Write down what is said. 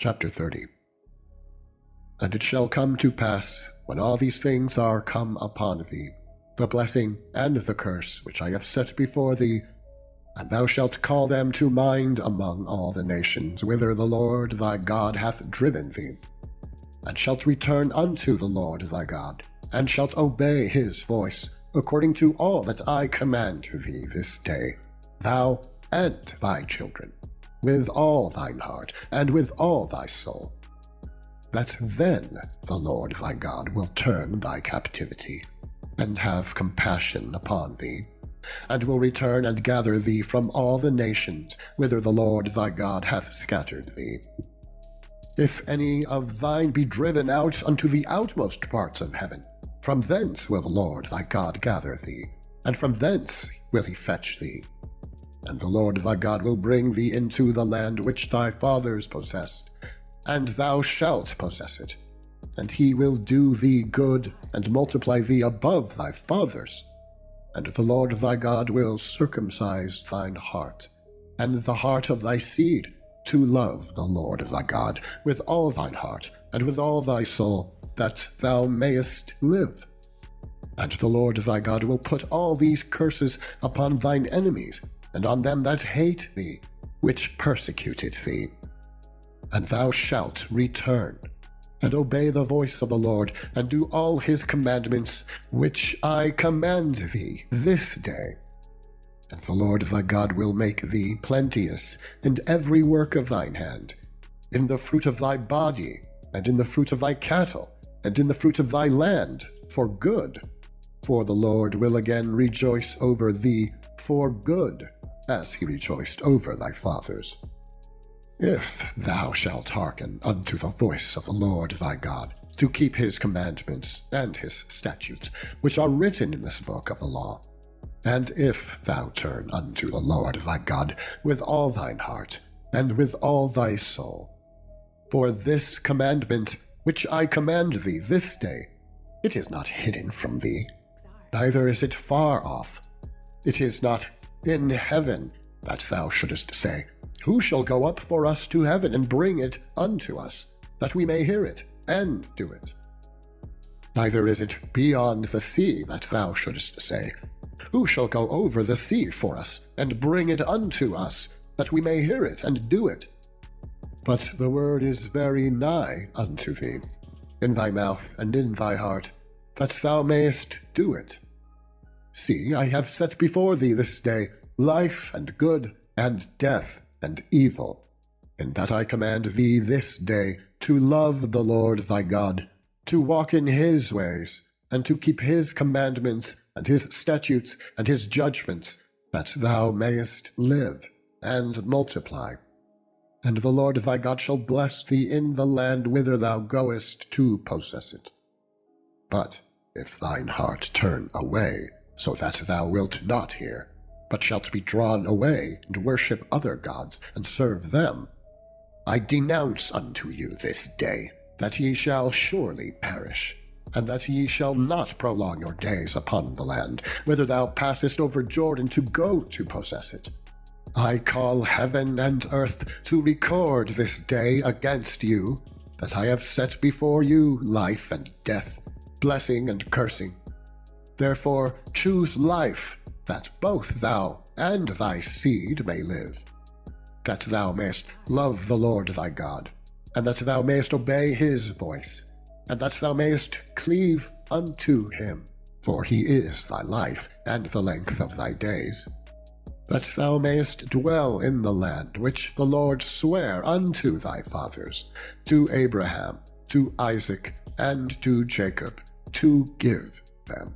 Chapter 30. And it shall come to pass, when all these things are come upon thee, the blessing and the curse which I have set before thee, and thou shalt call them to mind among all the nations whither the Lord thy God hath driven thee, and shalt return unto the Lord thy God, and shalt obey his voice, according to all that I command thee this day, thou and thy children, with all thine heart, and with all thy soul, that then the Lord thy God will turn thy captivity, and have compassion upon thee, and will return and gather thee from all the nations whither the Lord thy God hath scattered thee. If any of thine be driven out unto the outmost parts of heaven, from thence will the Lord thy God gather thee, and from thence will he fetch thee. And the Lord thy God will bring thee into the land which thy fathers possessed, and thou shalt possess it. And he will do thee good, and multiply thee above thy fathers. And the Lord thy God will circumcise thine heart, and the heart of thy seed, to love the Lord thy God with all thine heart, and with all thy soul, that thou mayest live. And the Lord thy God will put all these curses upon thine enemies, and on them that hate thee, which persecuted thee. And thou shalt return, and obey the voice of the Lord, and do all his commandments, which I command thee this day. And the Lord thy God will make thee plenteous in every work of thine hand, in the fruit of thy body, and in the fruit of thy cattle, and in the fruit of thy land, for good. For the Lord will again rejoice over thee for good, as he rejoiced over thy fathers. If thou shalt hearken unto the voice of the Lord thy God, to keep his commandments and his statutes, which are written in this book of the law, and if thou turn unto the Lord thy God with all thine heart, and with all thy soul. For this commandment which I command thee this day, it is not hidden from thee, neither is it far off. It is not in heaven, that thou shouldest say, Who shall go up for us to heaven and bring it unto us, that we may hear it and do it? Neither is it beyond the sea, that thou shouldest say, Who shall go over the sea for us and bring it unto us, that we may hear it and do it? But the word is very nigh unto thee, in thy mouth and in thy heart, that thou mayest do it. See, I have set before thee this day life and good, and death and evil, in that I command thee this day to love the Lord thy God, to walk in his ways, and to keep his commandments, and his statutes, and his judgments, that thou mayest live and multiply. And the Lord thy God shall bless thee in the land whither thou goest to possess it. But if thine heart turn away, so that thou wilt not hear, but shalt be drawn away, and worship other gods, and serve them, I denounce unto you this day, that ye shall surely perish, and that ye shall not prolong your days upon the land, whither thou passest over Jordan to go to possess it. I call heaven and earth to record this day against you, that I have set before you life and death, blessing and cursing. Therefore choose life, that both thou and thy seed may live, that thou mayest love the Lord thy God, and that thou mayest obey his voice, and that thou mayest cleave unto him, for he is thy life and the length of thy days, that thou mayest dwell in the land which the Lord sware unto thy fathers, to Abraham, to Isaac, and to Jacob, to give them.